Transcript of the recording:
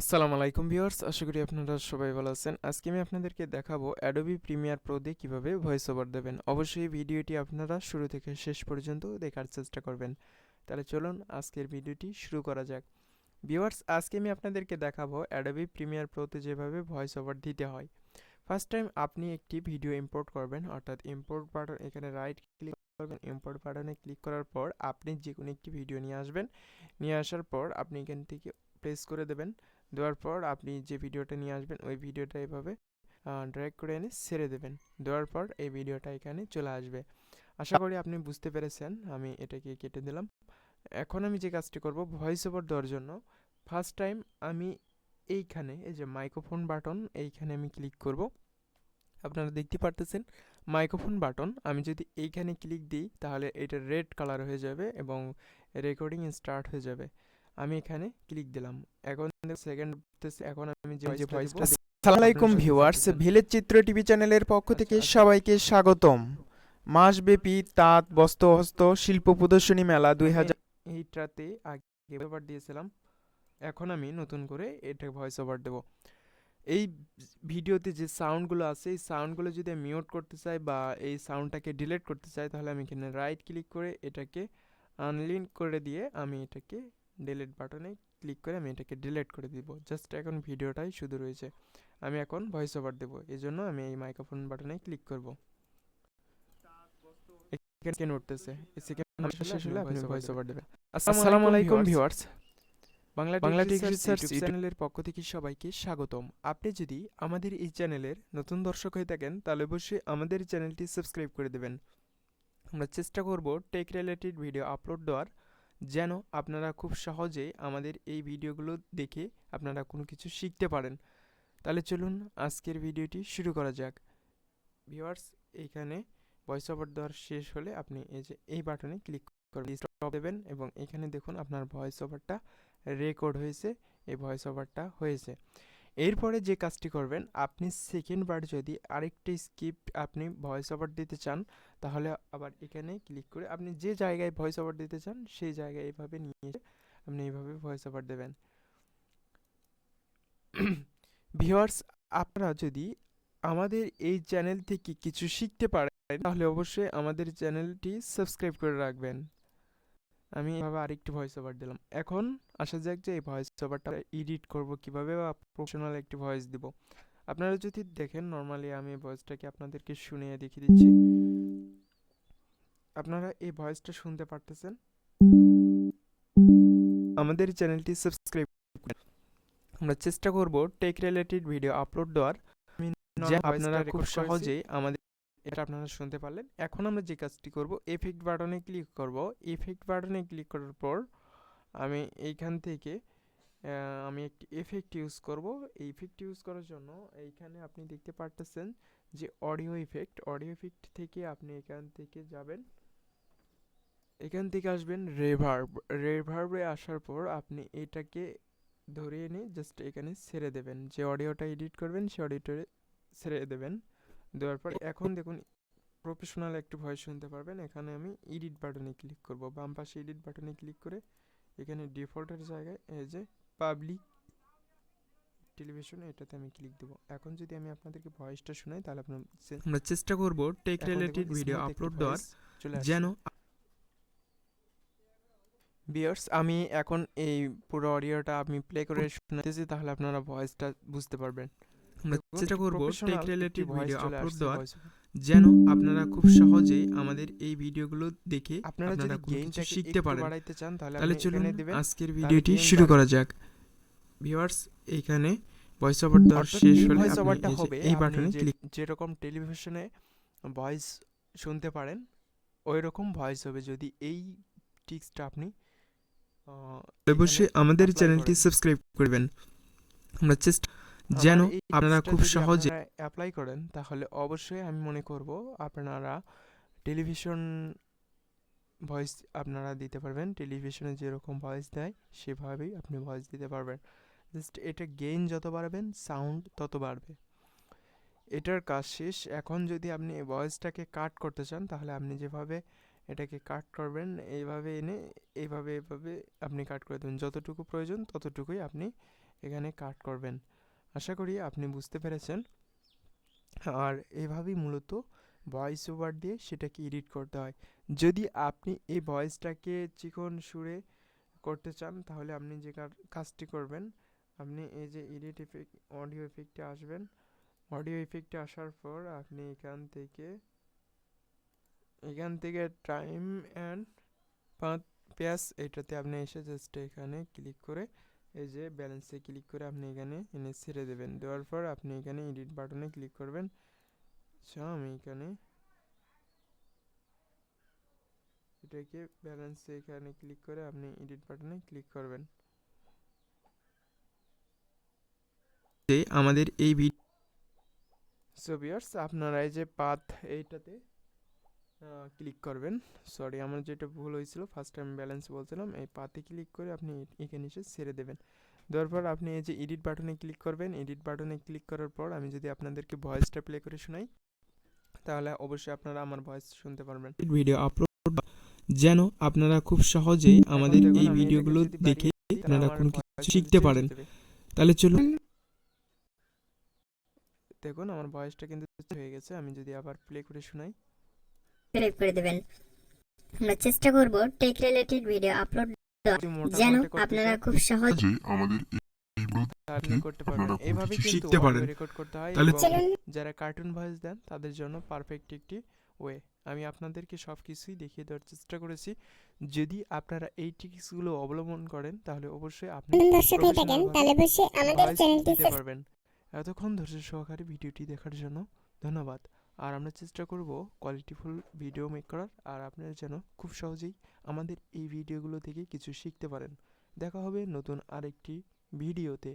আসসালামু আলাইকুম ভিউয়ার্স, আশা করি আপনারা সবাই ভালো আছেন। আজকে আমি আপনাদেরকে দেখাবো অ্যাডোবি প্রিমিয়ার প্রো দিয়ে কীভাবে ভয়েস ওভার দেবেন। অবশ্যই ভিডিওটি আপনারা শুরু থেকে শেষ পর্যন্ত দেখার চেষ্টা করবেন। তাহলে চলুন আজকের ভিডিওটি শুরু করা যাক। ভিউয়ার্স, আজকে আমি আপনাদেরকে দেখাবো অ্যাডোবি প্রিমিয়ার প্রোতে যেভাবে ভয়েস ওভার দিতে হয়। ফার্স্ট টাইম আপনি একটি ভিডিও ইম্পোর্ট করবেন, অর্থাৎ ইম্পোর্ট বাটন এখানে রাইট ক্লিক করবেন। ইম্পোর্ট বাটনে ক্লিক করার পর আপনি যে কোনো একটি ভিডিও নিয়ে আসবেন। নিয়ে আসার পর আপনি এখান থেকে প্রেস করে দেবেন। দেওয়ার পর আপনি যে ভিডিওটা নিয়ে আসবেন ওই ভিডিওটা এভাবে ড্র্যাগ করে এনে ছেড়ে দেবেন। দেওয়ার পর এই ভিডিওটা এখানে চলে আসবে। আশা করি আপনি বুঝতে পেরেছেন। আমি এটাকে কেটে দিলাম। এখন আমি যে কাজটি করব ভয়েস ওভার দেওয়ার জন্য, ফার্স্ট টাইম আমি এইখানে এই যে মাইক্রোফোন বাটন এইখানে আমি ক্লিক করব। আপনারা দেখতে পারতেছেন মাইক্রোফোন বাটন। আমি যদি এইখানে ক্লিক দিই তাহলে এটা রেড কালার হয়ে যাবে এবং রেকর্ডিং স্টার্ট হয়ে যাবে। আমি এখানে ক্লিক দিলাম। এখন সেকেন্ড, এখন আমি যে ভয়েসটা দেব। আসসালামু আলাইকুম ভিউয়ার্স, ভিলেজ চিত্র টিভি চ্যানেলের পক্ষ থেকে সবাইকে স্বাগতম। মাসব্যাপী তাঁত বস্ত্র শিল্প প্রদর্শনী মেলা 2000 এইটাতে আগে ওভার দিয়েছিলাম, এখন আমি নতুন করে এটা ভয়েস ওভার দেব। এই ভিডিওতে যে সাউন্ডগুলো আছে এই সাউন্ডগুলো যদি আমি মিউট করতে চাই বা এই সাউন্ডটাকে ডিলিট করতে চাই তাহলে আমি এখানে রাইট ক্লিক করে এটাকে আনলিঙ্ক করে দিয়ে আমি এটাকে ডিলিট বাটনে ক্লিক করে আমি এটাকে ডিলিট করে দিব। জাস্ট এখন ভিডিওটাই শুধু রয়েছে। আমি এখন ভয়েস ওভার দেবো, এই জন্য আমি এই মাইক্রোফোন বাটনে ক্লিক করব। এখানে উঠতেছে, এই সেকেন্ড শেষ হলে আপনি ভয়েস ওভার দেবেন। আসসালামু আলাইকুম viewers, Bangla tech research YouTube চ্যানেলের পক্ষ থেকে সবাইকে স্বাগতম। আপনি যদি আমাদের এই চ্যানেলের নতুন দর্শক হয়ে থাকেন তাহলে অবশ্যই আমাদের চ্যানেলটি সাবস্ক্রাইব করে দেবেন। আমরা চেষ্টা করব টেক রিলেটেড ভিডিও আপলোড দেওয়ার, যেন আপনারা খুব সহজেই আমাদের এই ভিডিওগুলো দেখে আপনারা কোনো কিছু শিখতে পারেন। তাহলে চলুন আজকের ভিডিওটি শুরু করা যাক। ভিউয়ার্স, এইখানে ভয়েস ওভার দেওয়ার শেষ হলে আপনি এই যে এই বাটনে ক্লিক করে স্টপ দেবেন এবং এখানে দেখুন আপনার ভয়েস ওভারটা রেকর্ড হয়েছে, এই ভয়েস ওভারটা হয়েছে। এরপরে যে কাজটি করবেন, আপনি সেকেন্ড বার যদি আরেকটি স্ক্রিপ্ট আপনি ভয়েস ওভার দিতে চান তাহলে আবার এখানে ক্লিক করে আপনি যে জায়গায় ভয়েস ওভার দিতে চান সেই জায়গায় এইভাবে নিয়ে এসে আপনি এইভাবে ভয়েস ওভার দেবেন। ভিউয়ার্স, আপনারা যদি আমাদের এই চ্যানেল থেকে কিছু শিখতে পারেন তাহলে অবশ্যই আমাদের চ্যানেলটি সাবস্ক্রাইব করে রাখবেন। আমি এভাবে আরেকটি ভয়েস ওভার দিলাম। এখন আসা যাক যে এই ভয়েস ওভারটা এডিট করব কিভাবে বা প্রফেশনাল একটি ভয়েস দিব। আপনারা যদি দেখেন, নর্মালি আমি ভয়েসটাকে আপনাদেরকে শুনিয়ে দেখিয়ে দিচ্ছি। আপনারা এই ভয়েসটা শুনতে পারতেছেন। আমাদের চ্যানেলটি সাবস্ক্রাইব করুন। আমরা চেষ্টা করব টেক রিলেটেড ভিডিও আপলোড দেওয়ার, যে আপনারা খুব সহজেই আমাদের এটা আপনারা শুনতে পারলেন। এখন আমরা যে কাজটি করব, এফেক্ট বাটনে ক্লিক করব। এফেক্ট বাটনে ক্লিক করার পর আমি এইখান থেকে আমি একটি এফেক্ট ইউজ করব। এই এফেক্ট ইউজ করার জন্য এইখানে আপনি দেখতে পারতেছেন যে অডিও ইফেক্ট। অডিও ইফেক্ট থেকে আপনি এখান থেকে যাবেন, এখান থেকে আসবেন রিভার্ব। রিভার্বে আসার পর আপনি এটাকে ধরে এনে জাস্ট এখানে ছেড়ে দেবেন। যে অডিওটা এডিট করবেন সেই অডিওটা ছেড়ে দেবেন। দেওয়ার পর এখন দেখুন প্রফেশনাল একটু ভয়েস শুনতে পারবেন। এখানে আমি এডিট বাটনে ক্লিক করব। বাম পাশে এডিট বাটনে ক্লিক করে এখানে ডিফল্টের জায়গায় এই যে পাবলিক টেলিভিশন, এটাতে আমি ক্লিক দেবো। এখন যদি আমি আপনাদেরকে ভয়েসটা শোনাই তাহলে আপনার আমরা চেষ্টা করব টেক রিলেটেড ভিডিও আপলোড দেওয়ার, যেন ভিউয়ার্স আমি এখন এই পুরো অডিওটা আমি প্লে করে শোনাতেছি, তাহলে আপনারা ভয়েসটা বুঝতে পারবেন। আমরা চেষ্টা করব টেক রিলেটেড ভিডিও আপলোড দেওয়ার, যেন আপনারা খুব সহজেই আমাদের এই ভিডিওগুলো দেখে আপনারা যদি গেইনটা শিখতে পারেন। বাড়াইতে চান তাহলে চলুন আজকের ভিডিওটি শুরু করা যাক। ভিউয়ার্স, এইখানে ভয়েস ওভার দেওয়ার শেষ হলে আপনি এই বাটনে ক্লিক, যেরকম টেলিভিশনে ভয়েস শুনতে পারেন ওই রকম ভয়েস হবে যদি এই টিক্সটা আপনি অবশ্যই আমাদের চ্যানেলটি সাবস্ক্রাইব করবেন। আমরা চেষ্টা যেন আপনারা খুব সহজে অ্যাপ্লাই করেন তাহলে অবশ্যই আমি মনে করব আপনারা টেলিভিশন ভয়েস আপনারা দিতে পারবেন। টেলিভিশনে যেরকম ভয়েস দেয় সেভাবেই আপনি ভয়েস দিতে পারবেন। জাস্ট এটা গেইন যত বাড়বেন সাউন্ড তত বাড়বে। এটার কাজ শেষ। এখন যদি আপনি এই ভয়েসটাকে কাট করতে চান তাহলে আপনি যেভাবে এটাকে কাট করবেন এইভাবে এনে এইভাবে আপনি কাট করে দেবেন। যতটুকু প্রয়োজন ততটুকুই আপনি এখানে কাট করবেন। আশা করি আপনি বুঝতে পেরেছেন। আর এভাবেই মূলত ভয়েস ওভার দিয়ে সেটাকে এডিট করতে হয়। যদি আপনি এই ভয়েসটাকে চিকন সুরে করতে চান তাহলে আপনি যে কাজটি করবেন, আপনি এই যে এডিট ইফেক্ট, অডিও ইফেক্টে আসবেন। অডিও ইফেক্টে আসার পর আপনি এখান থেকে টাইম অ্যান্ড পেস এটাতে আপনি এসে জাস্ট এখানে ক্লিক করে এই যে ব্যালেন্সে ক্লিক করে আপনি এখানে এনে ছেড়ে দেবেন। দেওয়ার পর আপনি এখানে এডিট বাটনে ক্লিক করবেন। আচ্ছা, আমি এখানে এটাকে ব্যালেন্সে এখানে ক্লিক করে আপনি এডিট বাটনে ক্লিক করবেন। আমাদের এই সো ভিউয়ার্স, আপনারা এই যে পাথ এইটাতে ক্লিক করবেন। সরি, আমার যেটা ভুল হয়েছিল, ফার্স্ট টাইম ব্যালেন্স বলছিলাম। এই পাতে ক্লিক করে আপনি এখানে এসে ছেড়ে দেবেন। দেওয়ার পর আপনি এই যে এডিট বাটনে ক্লিক করবেন। এডিট বাটনে ক্লিক করার পর আমি যদি আপনাদেরকে ভয়েসটা প্লে করে শোনাই তাহলে অবশ্যই আপনারা আমার ভয়েস শুনতে পারবেন। ভিডিও আপলোড যেন আপনারা খুব সহজেই আমাদের এই ভিডিওগুলো দেখে আপনারা কোনো কিছু শিখতে পারেন। তাহলে চলুন, দেখুন আমার ভয়েসটা কিন্তু হয়ে গেছে। আমি যদি আবার প্লে করে শোনাই, সাবস্ক্রাইব করে দেবেন। আমরা চেষ্টা করব টেক রিলেটেড ভিডিও আপলোড যেন আপনারা খুব সহজে আমাদের আপনি করতে পারবেন। এইভাবে কিন্তু শিখতে পারেন। রেকর্ড করতে হয় তাহলে এবং যারা কার্টুন ভয়েস দেন তাদের জন্য পারফেক্ট একটি ওয়ে। আমি আপনাদেরকে সব কিছুই দেখিয়ে দেওয়ার চেষ্টা করেছি। যদি আপনারা এই ট্রিক্সগুলো অবলম্বন করেন তাহলে অবশ্যই আপনি দিতে পারবেন। এতক্ষণ ধৈর্য সহকারে ভিডিওটি দেখার জন্য ধন্যবাদ। আর আমরা চেষ্টা করব কোয়ালিটিফুল ভিডিও মেক করার, আর আপনারা যেন খুব সহজেই আমাদের এই ভিডিওগুলো থেকে কিছু শিখতে পারেন। দেখা হবে নতুন আরেকটি ভিডিওতে।